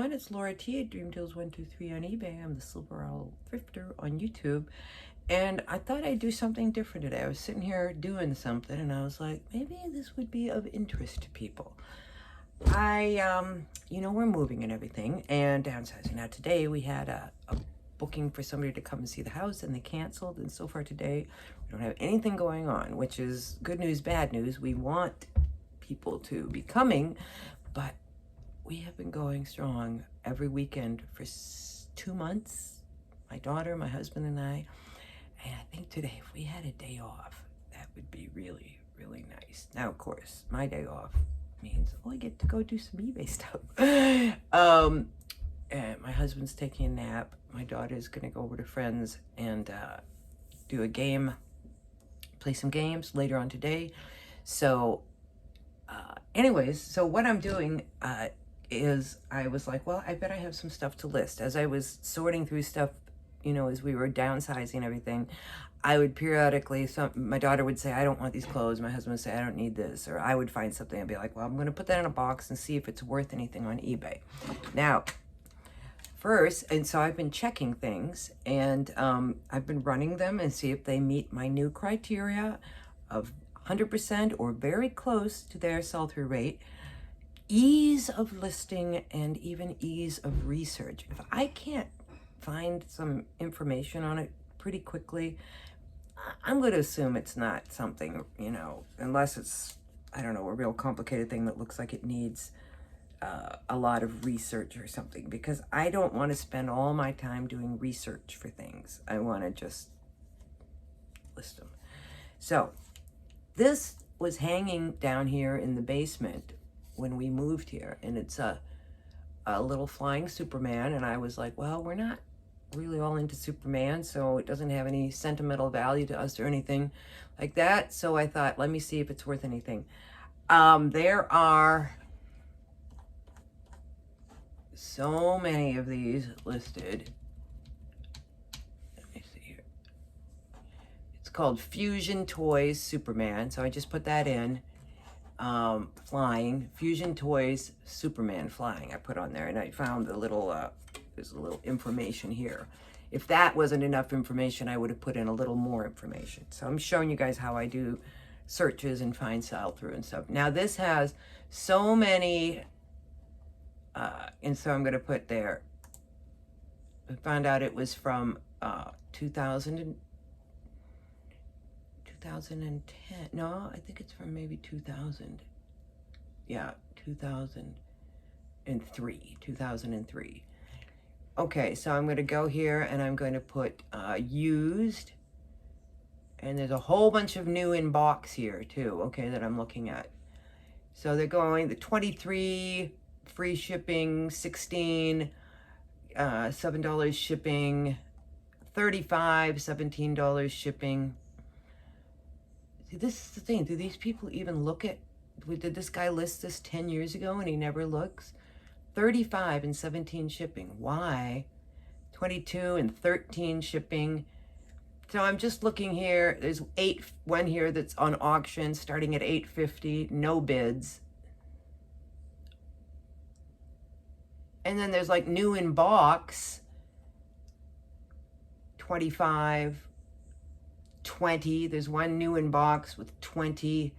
everyone. It's Laura T at DreamDeals123 on eBay. I'm the Silver Owl Thrifter on YouTube. And I thought I'd do something different today. I was sitting here doing something and I was like, maybe this would be of interest to people. We're moving and everything and downsizing. Now today we had a booking for somebody to come and see the house and they canceled. And so far today, we don't have anything going on, which is good news, bad news. We want people to be coming, but we have been going strong every weekend for 2 months, my daughter, my husband, and I. And I think today, if we had a day off, that would be really, really nice. Now, of course, my day off means, I get to go do some eBay stuff. And my husband's taking a nap. My daughter's going to go over to friends and do a game, play some games later on today. So, so what I'm doing is I was like, well, I bet I have some stuff to list. As I was sorting through stuff, as we were downsizing everything, I would periodically, my daughter would say, I don't want these clothes. My husband would say, I don't need this. Or I would find something and be like, well, I'm going to put that in a box and see if it's worth anything on eBay. Now, first, and so I've been checking things and I've been running them and see if they meet my new criteria of 100% or very close to their sell-through rate, ease of listing, and even ease of research. If I can't find some information on it pretty quickly, I'm going to assume it's not something, unless it's, I don't know, a real complicated thing that looks like it needs a lot of research or something, because I don't want to spend all my time doing research for things. I want to just list them. So this was hanging down here in the basement when we moved here, and it's a little flying Superman, and I was like, well, we're not really all into Superman, so it doesn't have any sentimental value to us or anything like that. So I thought, let me see if it's worth anything. There are so many of these listed. Let me see here. It's called Fusion Toys Superman, so I just put that in. Flying, Fusion Toys Superman flying, I put on there, and I found the little, there's a little information here. If that wasn't enough information, I would have put in a little more information. So I'm showing you guys how I do searches and find sell-through and stuff. Now this has so many, and so I'm going to put there, I found out it was from 2010. No, I think it's from maybe 2000. Yeah, 2003. Okay, so I'm going to go here and I'm going to put used. And there's a whole bunch of new in box here too, okay, that I'm looking at. So they're going the 23, free shipping, 16, $7 shipping, 35, $17 shipping. See, this is the thing. Do these people even look at, did this guy list this 10 years ago and he never looks? 35 and 17 shipping. Why? 22 and 13 shipping. So I'm just looking here. There's one here that's on auction starting at $8.50, no bids. And then there's like new in box, 25, 20. There's one new in box with 20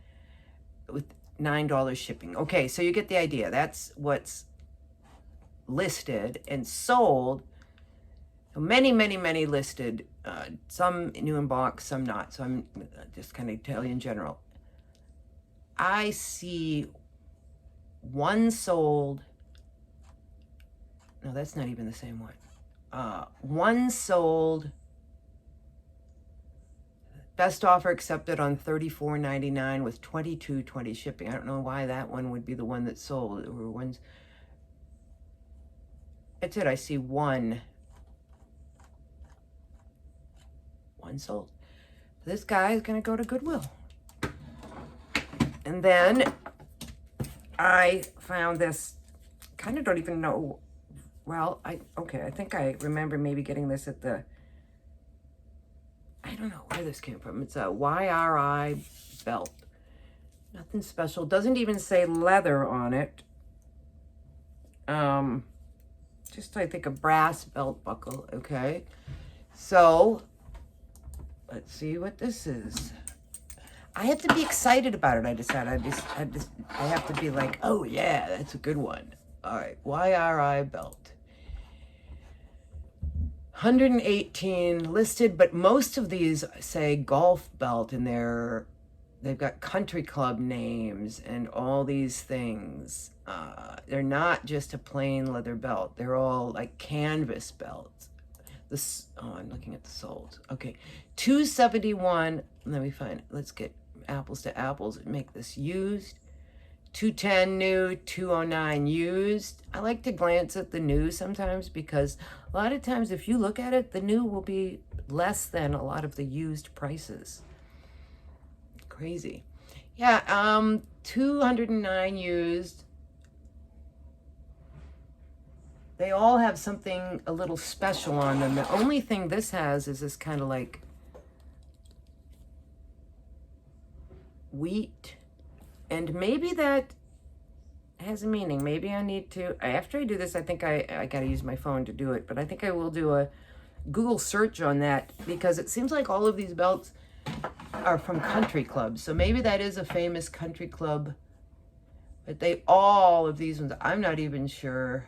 with $9 shipping. Okay, so you get the idea. That's what's listed and sold. So many listed. Some new in box, some not. So I'm just kind of tell you in general. I see one sold. No, that's not even the same one. One sold. Best offer accepted on $34.99 with $22.20 shipping. I don't know why that one would be the one that sold. There were ones. That's it. I see one sold. This guy is going to go to Goodwill. And then I found this. Kind of don't even know. Well, I think I remember maybe getting this at the. I don't know where this came from. It's a YRI belt. Nothing special. Doesn't even say leather on it. Just, I think, a brass belt buckle, okay? So, let's see what this is. I have to be excited about it, I decided. I have to be like, oh yeah, that's a good one. All right, YRI belt. 118 listed, but most of these say golf belt, and they've got country club names and all these things. They're not just a plain leather belt. They're all like canvas belts. I'm looking at the sold. Okay, 271. Let me find it. Let's get apples to apples and make this used. 210 new, 209 used. I like to glance at the new sometimes because a lot of times if you look at it, the new will be less than a lot of the used prices. Crazy. Yeah, 209 used. They all have something a little special on them. The only thing this has is this kind of like wheat. And maybe that has a meaning. Maybe I need to, after I do this, I think I got to use my phone to do it. But I think I will do a Google search on that because it seems like all of these belts are from country clubs. So maybe that is a famous country club. But all of these ones, I'm not even sure.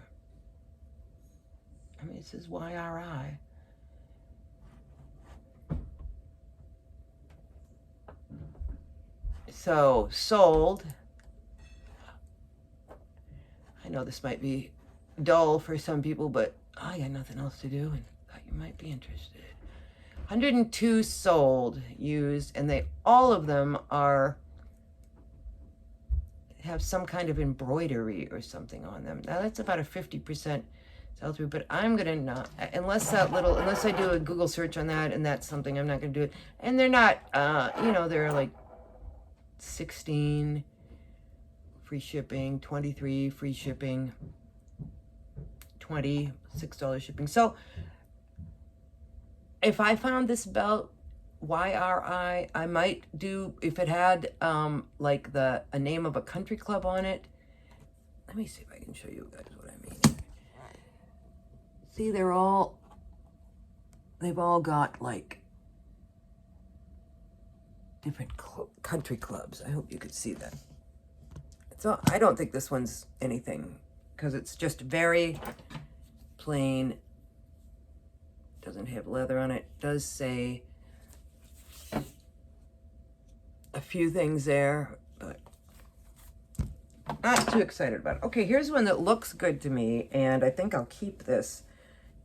I mean, it says YRI. So, sold. I know this might be dull for some people, but I got nothing else to do and thought you might be interested. 102 sold, used, and all of them have some kind of embroidery or something on them. Now that's about a 50% sell through, but I'm gonna not, unless I do a Google search on that, and that's something I'm not gonna do it. And they're not, they're like 16 free shipping, 23 free shipping, $26 shipping. So if I found this belt YRI, I might do, if it had like a name of a country club on it. Let me see if I can show you guys what I mean. See, they've all got like different country clubs. I hope you could see that. So I don't think this one's anything because it's just very plain. Doesn't have leather on it. Does say a few things there, but not too excited about it. Okay, here's one that looks good to me, and I think I'll keep this.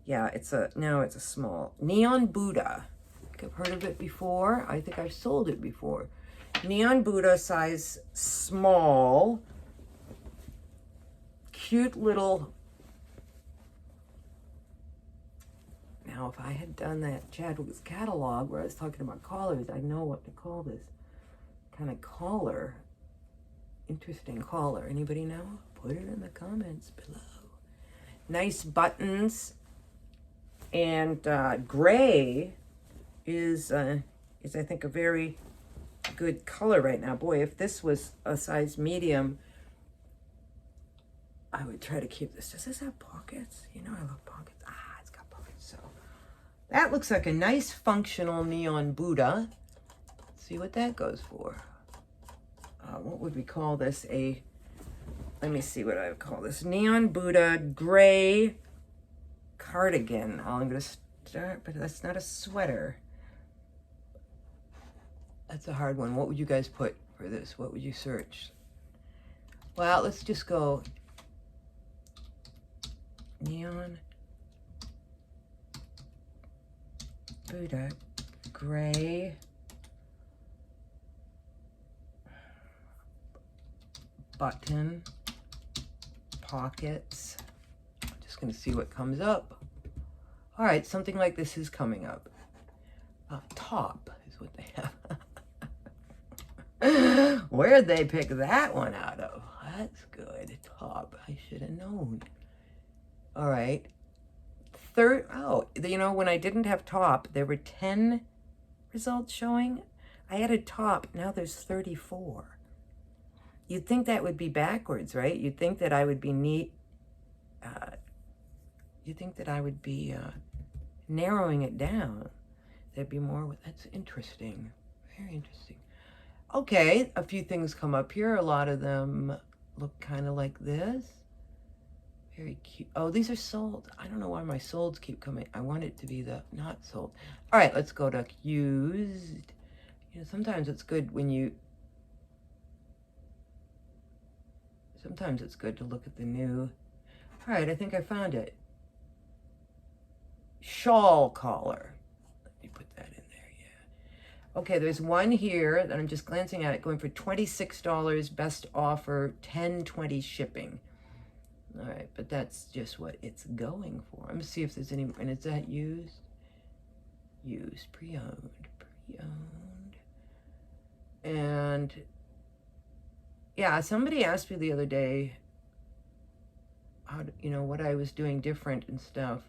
Yeah, it's a small Neon Buddha. I've heard of it before. I think I've sold it before. Neon Buddha, size small. Cute little. Now, if I had done that Chadwick's catalog where I was talking about collars, I know what to call this kind of collar. Interesting collar. Anybody know? Put it in the comments below. Nice buttons. And gray is I think a very good color right now. Boy, if this was a size medium, I would try to keep this. Does this have pockets? You know I love pockets. It's got pockets. So that looks like a nice functional Neon Buddha. Let's see what that goes for. What would we call this? Let me see what I would call this. Neon Buddha gray cardigan. I'm going to start, but that's not a sweater. That's a hard one. What would you guys put for this? What would you search? Well, let's just go Neon Buddha gray button pockets. I'm just going to see what comes up. All right, something like this is coming up. Top is what they have. Where'd they pick that one out of? That's good. Top. I should have known. All right. When I didn't have top, there were 10 results showing. I added top. Now there's 34. You'd think that would be backwards, right? You'd think that I would be You think that I would be narrowing it down? There'd be more. That's interesting. Very interesting. Okay, a few things come up here. A lot of them look kind of like this. Very cute. Oh, these are sold. I don't know why my solds keep coming. I want it to be the not sold. All right, let's go to used. You know, sometimes it's good when you... Sometimes it's good to look at the new. All right, I think I found it. Shawl collar. Let me put that in there, yeah. Okay, there's one here that I'm just glancing at it, going for $26, best offer, $10.20 shipping. All right, but that's just what it's going for. I'm gonna see if there's any, and is that used? Used, pre-owned. And yeah, somebody asked me the other day how to, you know, what I was doing different and stuff.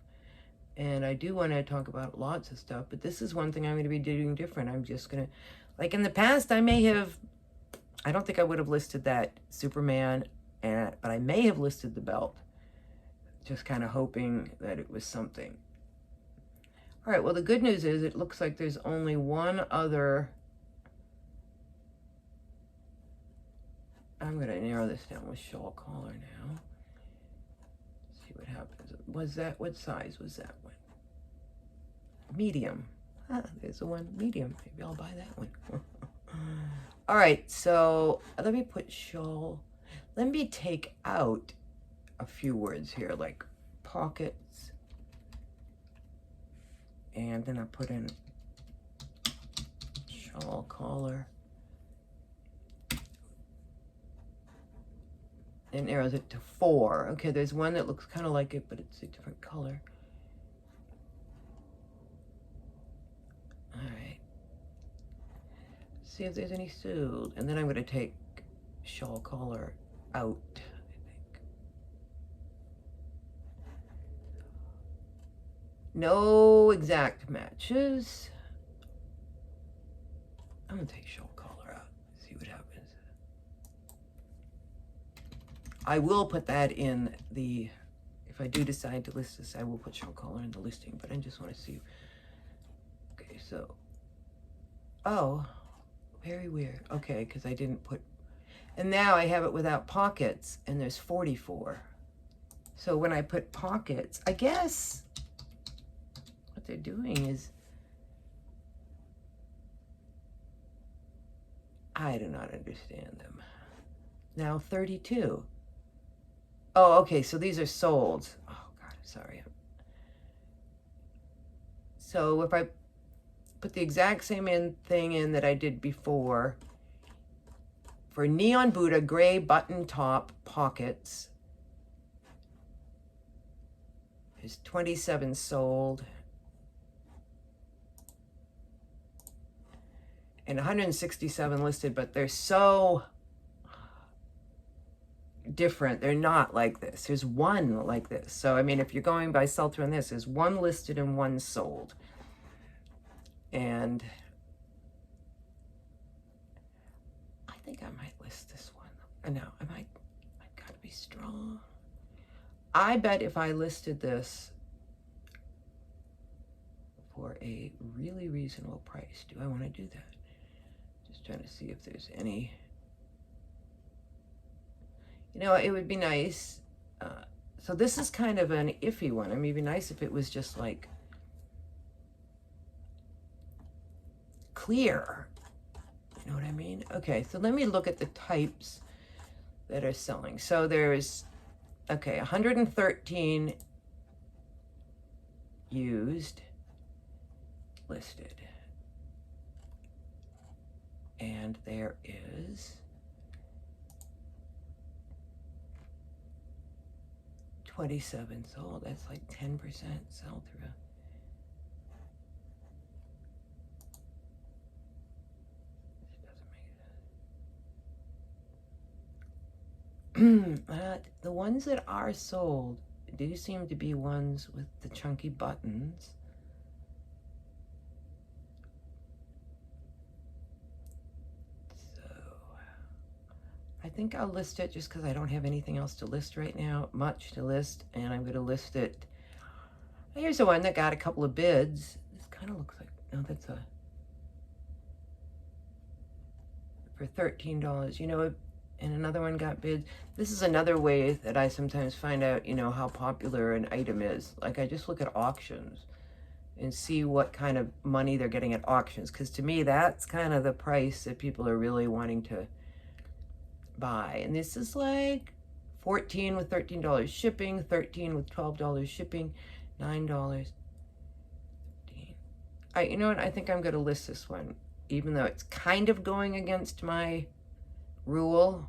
And I do want to talk about lots of stuff, but this is one thing I'm going to be doing different. I'm just going to, like in the past, I don't think I would have listed that Superman, but I may have listed the belt, just kind of hoping that it was something. All right, well, the good news is it looks like there's only one other. I'm going to narrow this down with shawl collar now. See what happens. Was that, what size was that one? Medium. Ah, there's the one medium. Maybe I'll buy that one. All right, so let me put shawl. Let me take out a few words here, like pockets. And then I put in shawl collar. And narrows it to 4. Okay, there's one that looks kind of like it, but it's a different color. All right. See if there's any sold. And then I'm going to take shawl collar out, I think. No exact matches. I'm going to take shawl collar out, see what happens. I will put that in the, if I do decide to list this, I will put shawl collar in the listing, but I just want to see. Okay, so, oh, very weird. Okay, because I didn't put, and now I have it without pockets, and there's 44. So when I put pockets, I guess what they're doing is, I do not understand them. Now 32. Oh, okay, so these are sold. Oh, God, I'm sorry. So if I put the exact same thing in that I did before, for Neon Buddha, gray button top pockets, there's 27 sold. And 167 listed, but they're so different. They're not like this. There's one like this. So, I mean, if you're going by sell-through on this, there's one listed and one sold. And I think I might list this one. No, I gotta be strong. I bet if I listed this for a really reasonable price, do I want to do that? Just trying to see if there's any. You know, it would be nice. So this is kind of an iffy one. I mean, it'd be nice if it was just like clear. You know what I mean? Okay, so let me look at the types that are selling. So there's, okay, 113 used, listed. And there is 27 sold. That's like 10% sell through. The ones that are sold do seem to be ones with the chunky buttons. I think I'll list it just because I don't have anything else to list right now, much to list, and I'm going to list it Here's the one that got a couple of bids. This kind of looks like, no, that's a, for $13, you know, and another one got bids. This is another way that I sometimes find out, you know, how popular an item is. Like, I just look at auctions and see what kind of money they're getting at auctions, because to me, that's kind of the price that people are really wanting to buy. And this is like 14 with $13 shipping, 13 with $12 shipping, $9. You know what? I think I'm going to list this one, even though it's kind of going against my rule.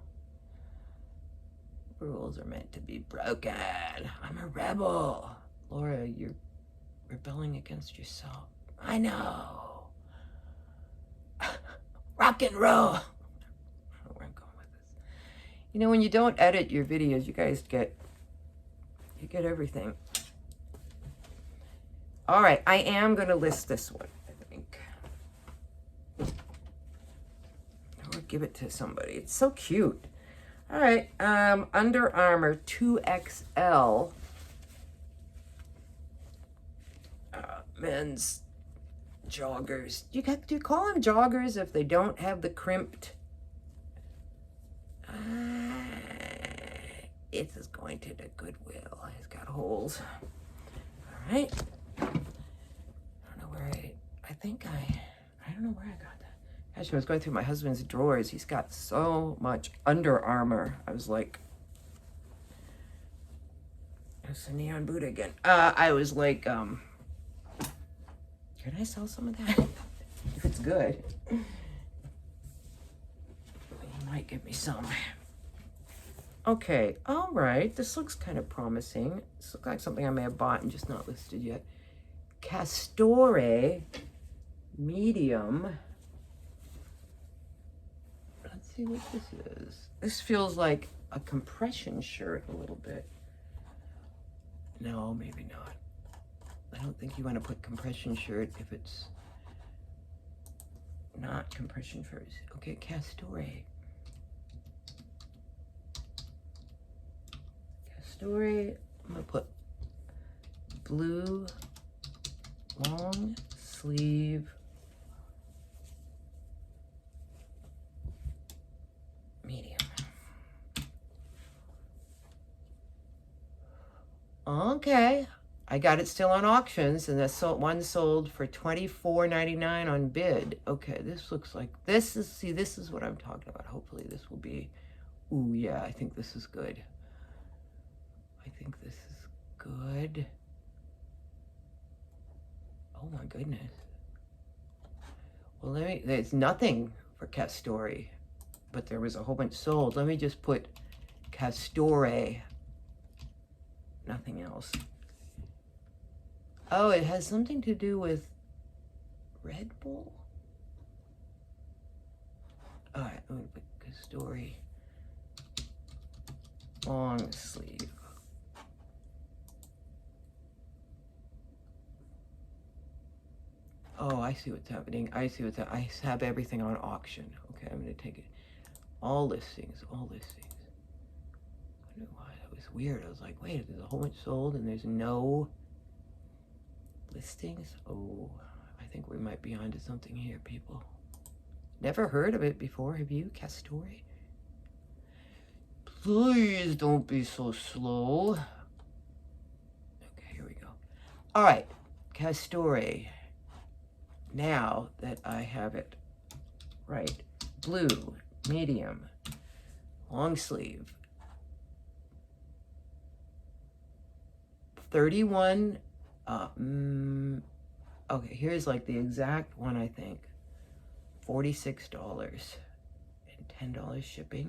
Rules are meant to be broken. I'm a rebel. Laura, you're rebelling against yourself. I know. Rock and roll. I don't know where I'm going with this. You know, when you don't edit your videos, you guys get everything. All right, I am going to list this one, I think. Or give it to somebody. It's so cute. All right, Under Armour 2XL. Men's joggers. Do you call them joggers if they don't have the crimped? It is going to the Goodwill. It's got holes. All right. I don't know where I think I don't know where I got that. Actually, I was going through my husband's drawers. He's got so much Under Armour. I was like, it's a neon boot again. I was like, can I sell some of that? If it's good. You might give me some. Okay, all right. This looks kind of promising. This looks like something I may have bought and just not listed yet. Castor medium. Let's see what this is. This feels like a compression shirt a little bit. No, maybe not. I don't think you want to put compression shirt if it's not compression first. Okay, Castor. Castor, I'm going to put blue long sleeve medium. Okay. I got it still on auctions, and that one sold for $24.99 on bid. Okay, this looks like, this is what I'm talking about. Hopefully this will be, ooh, yeah, I think this is good. I think this is good. Oh my goodness. Well, there's nothing for Castor, but there was a whole bunch sold. Let me just put Castor, nothing else. Oh, it has something to do with Red Bull? All right, I'm going to put Castor long sleeve. Oh, I see what's happening. I have everything on auction. Okay, I'm going to take it. All listings. I don't know why. That was weird. I was like, wait, there's a whole bunch sold and there's no listings. Oh, I think we might be onto something here, people. Never heard of it before, have you? Castor? Please don't be so slow. Okay, here we go. All right, Castor. Now that I have it right, blue, medium, long sleeve, 31. Okay, here's like the exact one, I think. $46 and $10 shipping.